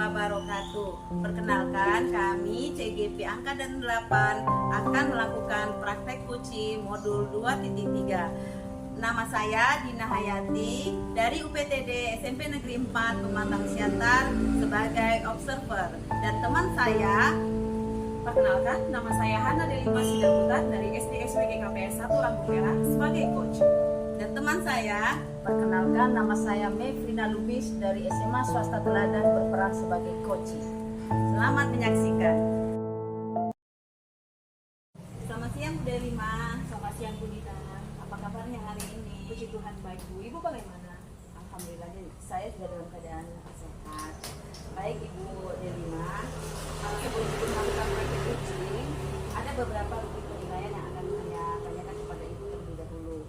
wabarakatuh. Perkenalkan, kami CGP Angkatan 8 akan melakukan praktek kuci modul 2.3. Nama saya Dina Hayati dari UPTD SMP Negeri 4 Pematang Siantar sebagai observer. Dan teman saya, perkenalkan, nama saya Hana Delima Sidaputan dari SD SWG KPS 1 Lampu Merah sebagai coach. Dan teman saya, perkenalkan, nama saya Mevrina Lubis dari SMA Swasta Teladan berperan sebagai coach. Selamat menyaksikan. Selamat siang Bu Delima. Selamat siang Bu Dina. Apa kabarnya hari ini? Puji Tuhan baik Bu. Ibu bagaimana? Alhamdulillah, saya juga dalam keadaan sehat. Baik Ibu Delima, sebelum kita melakukan praktek uji, ada beberapa rubrik penilaian yang akan saya tanyakan kepada Ibu terlebih dahulu.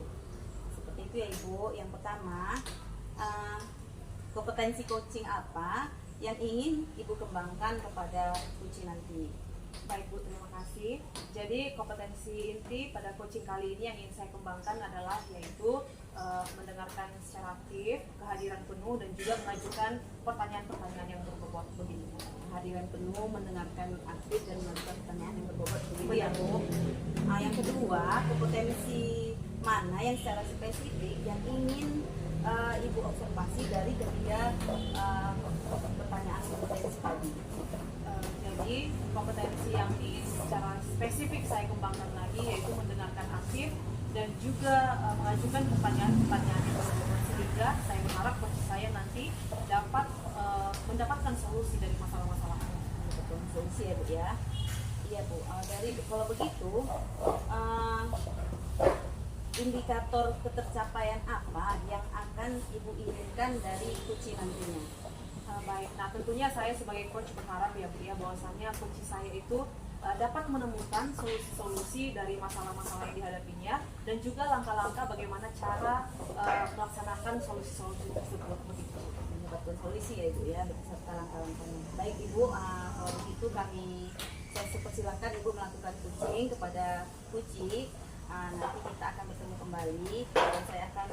Seperti itu ya Ibu. Yang pertama, kompetensi coaching apa yang ingin Ibu kembangkan kepada uji nanti? Baik Bu, terima kasih. Jadi kompetensi inti pada coaching kali ini yang ingin saya kembangkan adalah yaitu mendengarkan secara aktif, kehadiran penuh, dan juga mengajukan pertanyaan-pertanyaan yang berbobot begini. Kehadiran penuh, mendengarkan aktif, dan mengajukan pertanyaan yang berbobot begitu ya Bu. Yang kedua, kompetensi mana yang secara spesifik yang ingin Ibu observasi dari ketiga pertanyaan kompetensi tadi? Jadi kompetensi yang secara spesifik saya kembangkan lagi yaitu mendengarkan aktif dan juga mengajukan pertanyaan-pertanyaan yang berbobot, sehingga saya berharap coach saya nanti dapat mendapatkan solusi dari masalah-masalah. Betul, solusi ya Bu ya. Iya Bu. Kalau begitu, indikator ketercapaian apa yang akan Ibu inginkan dari coach nantinya? Baik, nah tentunya saya sebagai coach berharap ya Bu ya bahwasannya coach saya itu dapat menemukan solusi-solusi dari masalah-masalah yang dihadapinya dan juga langkah-langkah bagaimana cara melaksanakan solusi-solusi tersebut begitu. Mendapatkan solusi ya Ibu ya beserta langkah-langkahnya. Baik Ibu, kalau begitu saya persilakan Ibu melakukan coaching kepada Puji. Nanti kita akan bertemu kembali dan saya akan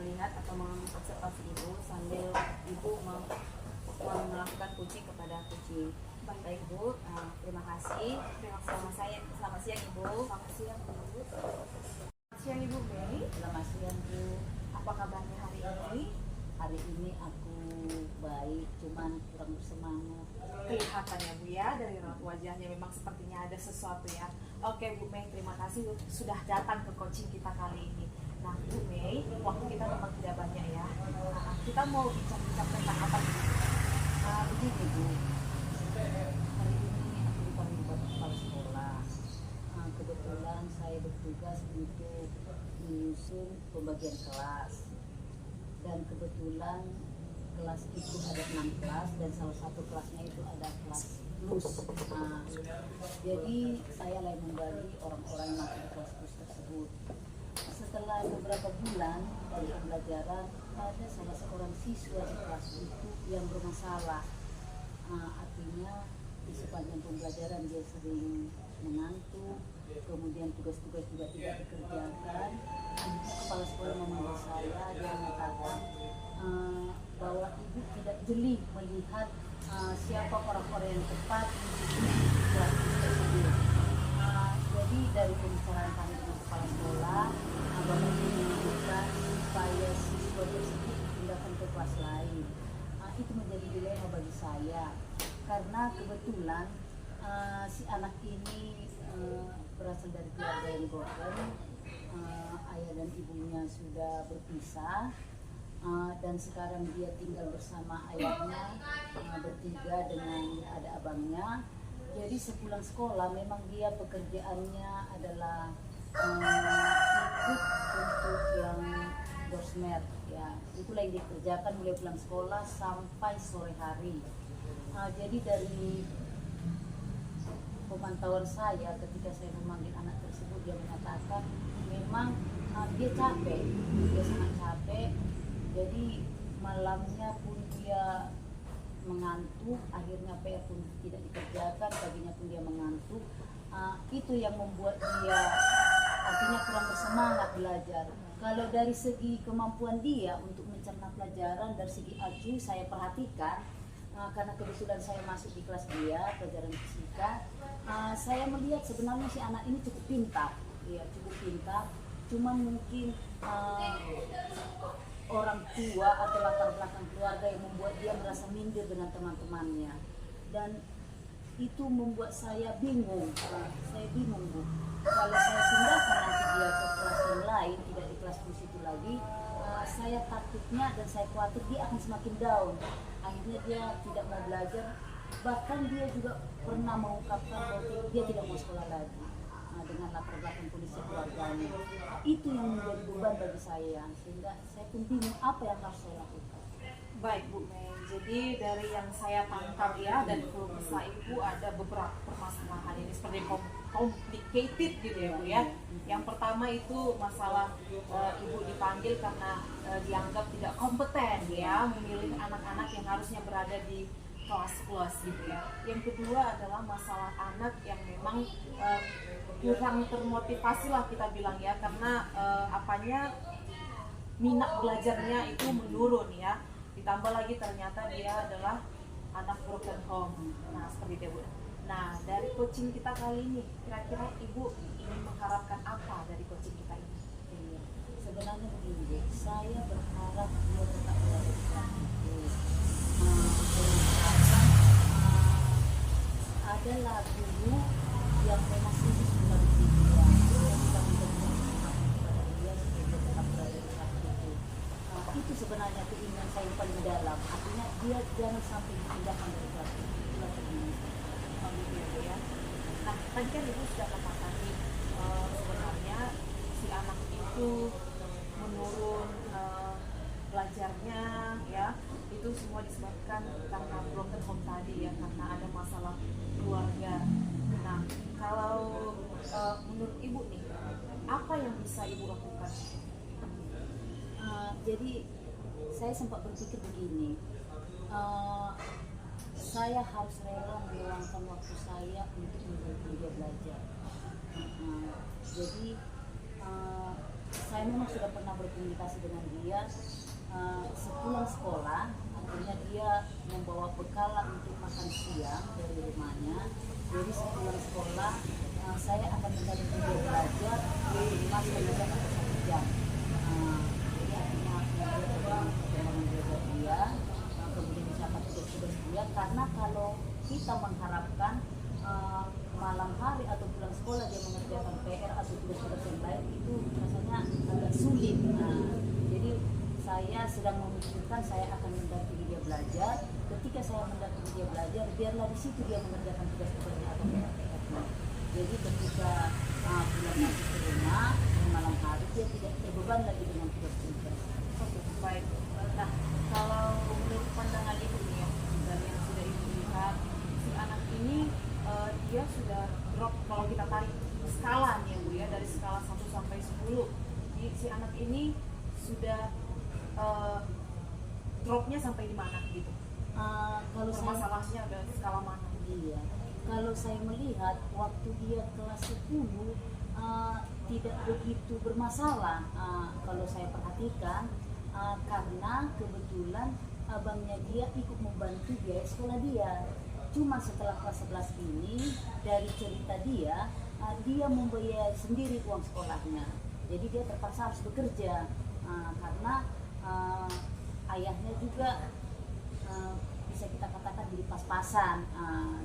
melihat atau mengobservasi Ibu sambil Ibu melakukan coaching kepada Puji. Baik Bu, terima kasih. Selamat siang Ibu. Selamat siang Bu. Selamat siang Ibu Mei. Selamat siang Bu. Apa kabarnya hari ini? Hari ini aku baik, cuman kurang bersemangat. Kelihatan ya Bu ya dari raut wajahnya, memang sepertinya ada sesuatu ya. Oke Bu Mei, terima kasih sudah datang ke coaching kita kali ini. Nah Bu Mei, waktu kita memang tidak banyak ya. Kita mau bicara tentang apa nih? Begini Bu, hari ini aku dipanggil buat kepala sekolah. Kebetulan saya bertugas untuk menyusun pembagian kelas. Dan kebetulan kelas itu ada 6 kelas dan salah satu kelasnya itu ada kelas plus. Jadi saya mulai membagi orang-orang yang masuk kelas plus tersebut. Setelah beberapa bulan dari pembelajaran, ada salah seorang siswa di kelas itu yang bermasalah. Artinya di sepanjang pembelajaran dia sering mengantuk, kemudian tugas-tugas juga tidak dikerjakan. Kepala sekolah memanggil saya, dia mengatakan bahwa ibu tidak jeli melihat siapa orang-orang yang tepat untuk kelas tersebut. Jadi dari pembicaraan kami dengan kepala sekolah, bapak ibu menunjukkan supaya siswa tersebut dipindahkan ke kelas lain. Itu menjadi dilema bagi saya karena kebetulan si anak ini berasal dari keluarga yang broken. Ayah dan ibunya sudah berpisah, dan sekarang dia tinggal bersama ayahnya bertiga dengan ada abangnya. Jadi sepulang sekolah memang dia pekerjaannya adalah ikut untuk yang dorsmet ya, itulah yang dikerjakan mulai pulang sekolah sampai sore hari. Jadi dari pemantauan saya ketika saya memanggil anak tersebut, dia mengatakan memang dia capek, dia sangat capek. Jadi malamnya pun dia mengantuk, akhirnya PR pun tidak dikerjakan, paginya pun dia mengantuk. Itu yang membuat dia artinya kurang bersemangat belajar. Kalau dari segi kemampuan dia untuk mencerna pelajaran, dari segi IQ saya perhatikan karena kebetulan saya masuk di kelas dia pelajaran fisika, saya melihat sebenarnya si anak ini cukup pintar, ya cukup pintar. Cuman mungkin orang tua atau latar belakang keluarga yang membuat dia merasa minder dengan teman-temannya, dan itu membuat saya bingung. Saya bingung, Bu. Kalau saya pindahkan nanti dia ke kelas yang lain, tidak di kelas musik itu lagi, saya takutnya dan saya khawatir dia akan semakin down. Akhirnya dia tidak mau belajar, bahkan dia juga pernah mengungkapkan bahwa dia tidak mau sekolah lagi. Dengan latar belakang kondisi keluarganya, itu yang menjadi beban bagi saya, sehingga saya pun bingung apa yang harus saya lakukan. Baik Bu Mei, jadi dari yang saya tangkap ya dan keluh kesah Ibu ada beberapa permasalahan ini seperti complicated gitu ya Bu ya. Yang pertama itu masalah Ibu dipanggil karena dianggap tidak kompeten ya memilih anak-anak yang harusnya berada di kelas plus gitu ya. Yang kedua adalah masalah anak yang memang kurang termotivasi lah kita bilang ya, karena minat belajarnya itu menurun ya. Ditambah lagi ternyata dia adalah anak broken home. Nah seperti itu Bu. Nah dari coaching kita kali ini kira-kira Ibu ingin mengharapkan apa dari coaching kita ini? Iya. Sebenarnya begini, saya berharap dia tetap berada di kelas itu. Adalah guru yang memang khusus kepada dia, yang bisa memberikan semangat kepada dia supaya dia tetap berada di kelas itu. Itu sebenarnya keinginan saya yang paling dalam. Artinya dia jangan sampai dipindahkan dari kelas itu. Itulah keinginan saya. Ya. Nah tadi kan Ibu sudah katakan nih sebenarnya si anak itu menurun belajarnya ya, itu semua disebabkan karena broken home tadi ya, karena ada masalah keluarga. Nah kalau menurut Ibu nih apa yang bisa Ibu lakukan? Jadi saya sempat berpikir begini, saya harus rela meluangkan waktu saya untuk membantu dia belajar. Jadi saya memang sudah pernah berkomunikasi dengan dia. Sepulang sekolah, akhirnya dia membawa bekal untuk makan siang dari rumahnya. Jadi sepulang sekolah, saya akan mendampingi dia belajar di rumah selama 1 jam. Jadi akhirnya dia perkembangan belajar dia, kemudian misalkan tugas-tugas dia. Karena kalau kita mengharapkan malam hari atau pulang sekolah dia mengerjakan PR atau tugas-tugas yang lain, itu rasanya agak sulit. Jadi saya sedang memikirkan saya akan mendampingi dia belajar. Ketika saya mendampingi dia belajar, biarlah di situ dia mengerjakan tugas-tugasnya atau PR-nya. Jadi ketika pulang nanti ke rumah malam hari dia tidak terbeban lagi dengan tugas-tugas. Oke, baik. Nah kalau menurut pandangan Ibu nih ya, dari yang sudah Ibu lihat, si anak ini dia sudah drop, kalau kita tarik skala nih ya Bu ya, dari skala 1 sampai 10, si anak ini sudah dropnya sampai di mana gitu? Kalau Masalahnya ada skala mana? Iya, kalau saya melihat waktu dia kelas 10 tidak begitu bermasalah, kalau saya perhatikan, karena kebetulan abangnya dia ikut membantu biaya sekolah dia. Cuma setelah kelas 11 ini, dari cerita dia, dia membayar sendiri uang sekolahnya. Jadi dia terpaksa harus bekerja karena ayahnya juga bisa kita katakan jadi pas-pasan.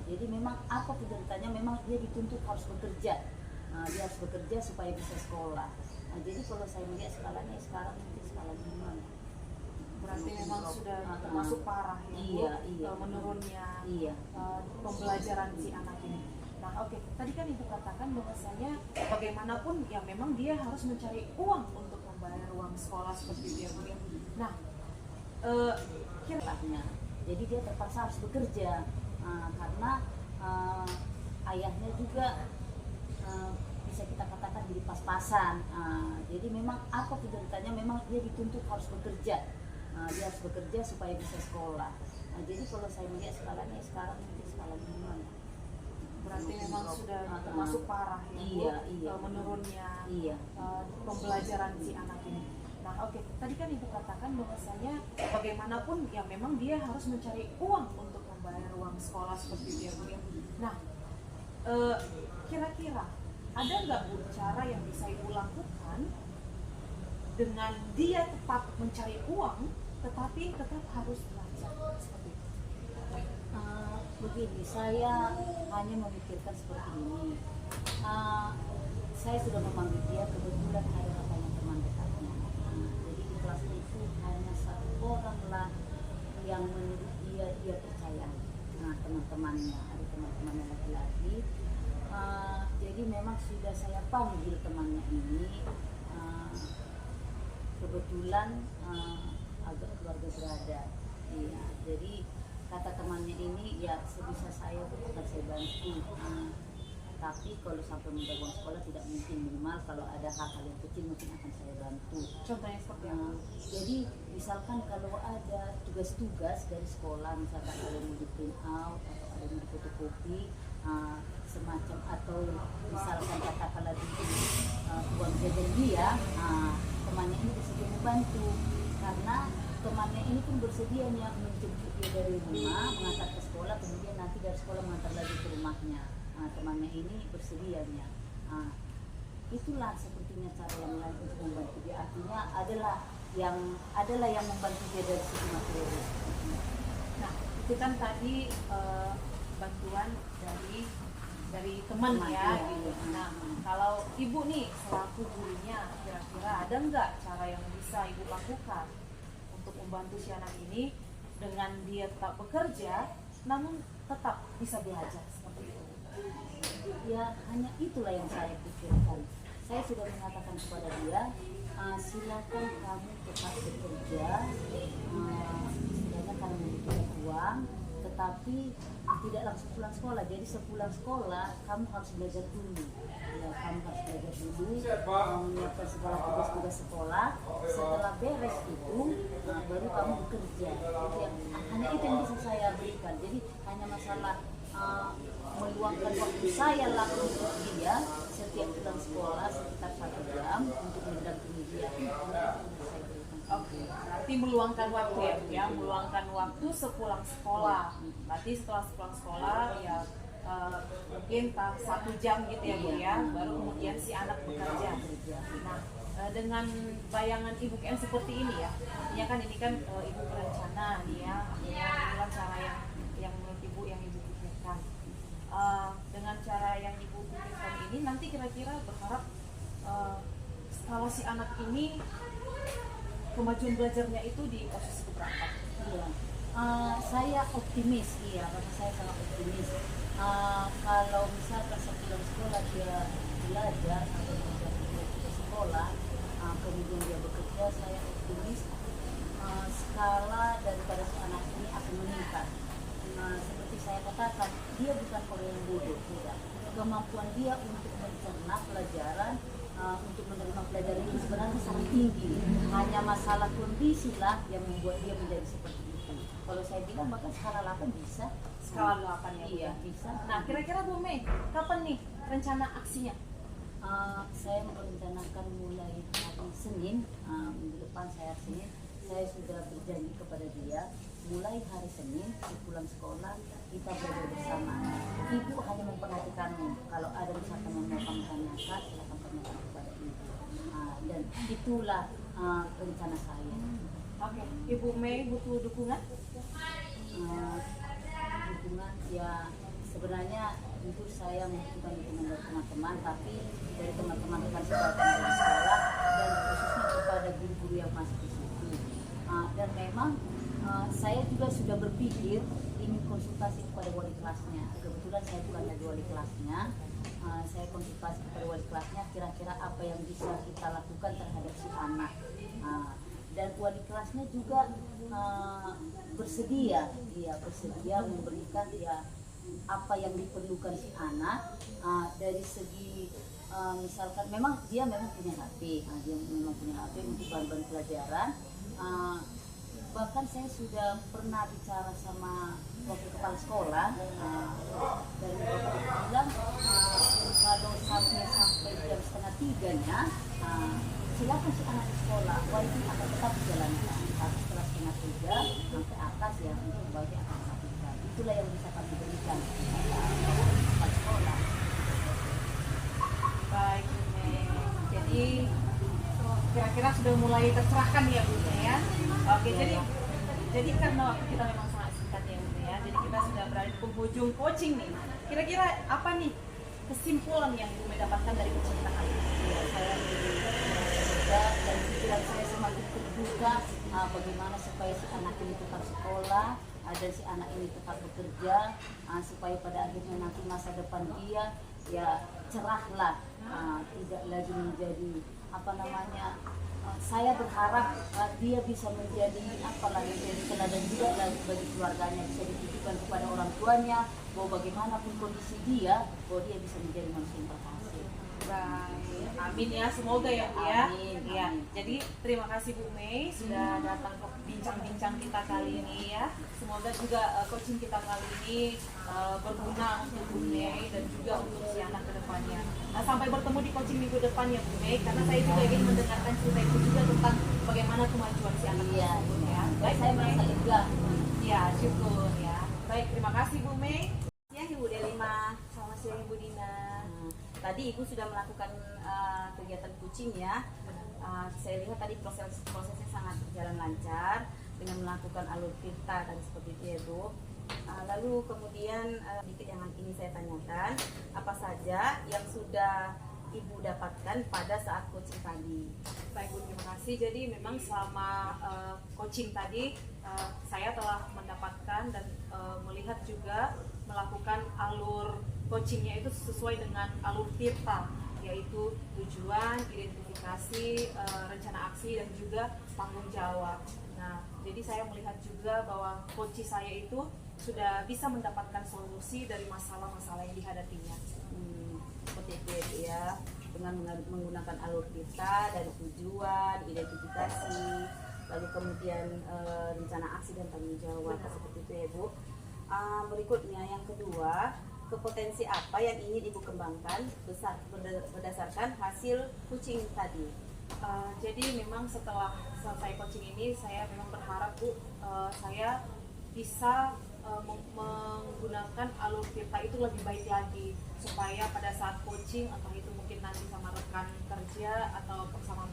Jadi memang apa kegiatannya, memang dia dituntut harus bekerja. Dia harus bekerja supaya bisa sekolah. Jadi kalau saya melihat skalanya sekarang mungkin skala 5. Berarti memang sudah termasuk parah ya Bu, menurunnya pembelajaran si anak ini. Nah oke, tadi kan Ibu katakan bahwasanya bagaimanapun ya memang dia harus mencari uang untuk membayar uang sekolah seperti itu ya Bu ya. Nah kiranya jadi dia terpaksa harus bekerja karena ayahnya juga bisa kita katakan jadi pas-pasan. Jadi memang apa kegiatannya, memang dia dituntut harus bekerja. Dia harus bekerja supaya bisa sekolah. Jadi kalau saya melihat skalanya sekarang mungkin skala 5. Berarti memang sudah termasuk parah ya Bu, menurunnya pembelajaran si anak ini. Nah oke, tadi kan Ibu katakan bahwasanya bagaimanapun ya memang dia harus mencari uang untuk bayar uang sekolah seperti itu ya Bu ya. Nah, kira-kira ada nggak Bu cara yang bisa Ibu lakukan dengan dia tetap mencari uang tetapi tetap harus belajar seperti itu? Begini, saya hanya memikirkan seperti ini. Saya sudah memanggil dia, kebetulan ada katanya teman dekatnya. Jadi di kelas itu hanya satu orang lah yang menurut dia percaya. Teman-temannya, ada teman-temannya laki-laki. Jadi memang sudah saya panggil temannya ini. Kebetulan agak keluarga berada. Iya, jadi kata temannya ini ya sebisa saya akan saya bantu. Tapi kalau sampai membayar uang sekolah tidak mungkin, minimal kalau ada hal-hal yang kecil mungkin akan saya bantu. Contohnya seperti apa? Jadi misalkan kalau ada tugas-tugas dari sekolah, misalkan ada yang di print out atau ada yang di fotokopi, semacam, atau misalkan katakanlah di uang jajan dia, temannya ini bersedia membantu karena temannya ini pun bersedianya menjemput dia dari rumah, mengantar ke sekolah, kemudian nanti dari sekolah mengantar lagi ke rumahnya. Temannya ini bersedianya. Itulah sepertinya cara yang lain untuk membantu dia. Artinya adalah yang membantu dia dari segi materi. Nah, itu kan tadi bantuan dari teman ya gitu. Nah, kalau Ibu nih selaku gurunya, kira-kira ada nggak cara yang bisa Ibu lakukan untuk membantu si anak ini dengan dia tetap bekerja namun tetap bisa belajar seperti itu? Ya hanya itulah yang saya pikirkan. Saya sudah mengatakan kepada dia, silakan kamu tetap bekerja, istilahnya karena membutuhkan uang, tetapi tidak langsung pulang sekolah. Jadi sepulang sekolah kamu harus belajar dulu. Ya, kamu harus belajar dulu, menyiapkan segala tugas-tugas sekolah. Setelah beres itu, baru kamu bekerja. Hanya itu yang bisa saya berikan. Jadi hanya masalah meluangkan waktu saya langsung untuk dia setiap pulang sekolah sekitar 1 jam untuk mendampingi dia. Oke, berarti meluangkan waktu ya, meluangkan waktu sepulang sekolah. Berarti setelah sepulang sekolah ya mungkin 1 jam gitu ya Bu ya, baru kemudian si anak bekerja. Nah, dengan bayangan Ibu yang seperti ini ya, ini kan Ibu berencana nih ya, inilah cara yang menurut Ibu yang Ibu pikirkan. Dengan cara yang Ibu pikirkan ini nanti kira-kira berharap kalau si anak ini kemajuan belajarnya itu di posisi keberapa? Iya, saya optimis, karena saya sangat optimis. Kalau misalkan sepulang sekolah dia belajar atau ke sekolah, kemudian dia bekerja, saya optimis skala daripada si anak ini akan meningkat. Seperti saya katakan, dia bukan orang yang bodoh, tidak. Kemampuan dia untuk mencerna pelajaran, untuk menerima pelajaran itu sebenarnya sangat tinggi. Hanya masalah kondisi lah yang membuat dia menjadi seperti itu. Kalau saya bilang bahkan skala 8 bisa. Skala 8 ya? Iya, bisa. Nah, kira-kira Bu Mei, kapan nih rencana aksinya? Saya merencanakan mulai hari Senin, minggu depan Senin, saya sudah berjanji kepada dia, mulai hari Senin, pulang sekolah, kita belajar bersama. Ibu hanya memperhatikanmu, kalau ada misalkan yang mau kamu tanyakan, silakan tanyakan kepada ibu. Dan itulah rencana saya. Oke, Ibu Mei butuh dukungan? Dukungan ya sebenarnya itu saya membutuhkan dukungan dari teman-teman, tapi dari teman-teman rekan sekolah dari sekolah dan khususnya kepada guru-guru yang masih di situ. Dan memang saya juga sudah berpikir ingin konsultasi kepada wali kelasnya. Kebetulan saya bukan lagi wali kelasnya. Saya konsultasi kepada wali kelasnya kira-kira apa yang bisa kita lakukan terhadap si anak. Dan wali kelasnya juga bersedia memberikan apa yang diperlukan si anak dari segi misalkan memang punya HP, untuk bahan-bahan pelajaran. Bahkan saya sudah pernah bicara sama wakil kepala sekolah dan bapak bilang kalau sampai jam 2:30-nya silakan si anak di sekolah, wajib akan tetap dijalankan. Tapi setelah 2:30 sampai atas ya untuk bagi akan dilakukan. itulah yang bisa kami berikan kepada sekolah. Baik Bu Mei. Jadi kira-kira sudah mulai tercerahkan ya Bu Mei ya. Oke, jadi karena waktu kita memang sangat singkat ya Bu Mei ya. Jadi kita sudah berada di penghujung coaching nih. Kira-kira apa nih kesimpulan yang Bu Mei dapatkan dari coaching kita kali ini? Ya, saya juga dan pikiran saya semakin terbuka bagaimana supaya si anak ini tetap sekolah dan si anak ini tetap bekerja supaya pada akhirnya nanti masa depan dia ya cerahlah, tidak lagi menjadi apa namanya. Saya berharap dia bisa menjadi menjadi teladan juga bagi keluarganya, bisa ditujukan kepada orang tuanya bahwa bagaimanapun kondisi dia, bahwa dia bisa menjadi manusia yang berhasil. Baik, amin ya, semoga ya Bu ya. Amin, Ya, amin. jadi terima kasih Bu Mei sudah datang ke bincang-bincang kita kali ini ya. Semoga juga coaching kita kali ini berguna untuk Bu Mei dan juga untuk si anak ke depannya. Nah, sampai bertemu di coaching minggu depan ya Bu Mei, karena saya juga ingin mendengarkan cerita itu juga tentang bagaimana kemajuan si anak Iya, tersebut ya. dan Baik saya Bu Mei. merasa lega. Ya, syukur ya. Baik, terima kasih Bu Mei. Ya Ibu Delima, selamat siang Ibu Dina. Tadi Ibu sudah melakukan kegiatan coaching ya. Saya lihat tadi prosesnya sangat berjalan lancar dengan melakukan alur tirta dan seperti itu ya Bu. Lalu kemudian sedikit yang ini saya tanyakan, apa saja yang sudah Ibu dapatkan pada saat coaching tadi? Baik Bu, terima kasih. Jadi memang selama coaching tadi saya telah mendapatkan dan melihat juga melakukan alur coachingnya itu sesuai dengan alur tirta, yaitu tujuan, identifikasi, rencana aksi dan juga tanggung jawab. Nah, jadi saya melihat juga bahwa coach saya itu sudah bisa mendapatkan solusi dari masalah-masalah yang dihadapinya. Seperti itu ya Bu ya, dengan menggunakan alur tirta dari tujuan, identifikasi, lalu kemudian rencana aksi dan tanggung jawab. Benar. Seperti itu ya Bu. Berikutnya yang kedua, kompetensi apa yang ingin Ibu kembangkan berdasarkan hasil coaching tadi? Jadi memang setelah selesai coaching ini saya memang berharap Bu, saya bisa menggunakan alur tirta itu lebih baik lagi, supaya pada saat coaching atau itu mungkin nanti sama rekan kerja atau bersama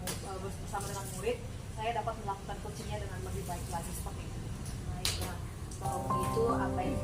dengan murid, saya dapat melakukan coachingnya dengan lebih baik lagi seperti itu. Baiklah, kalau begitu apa yang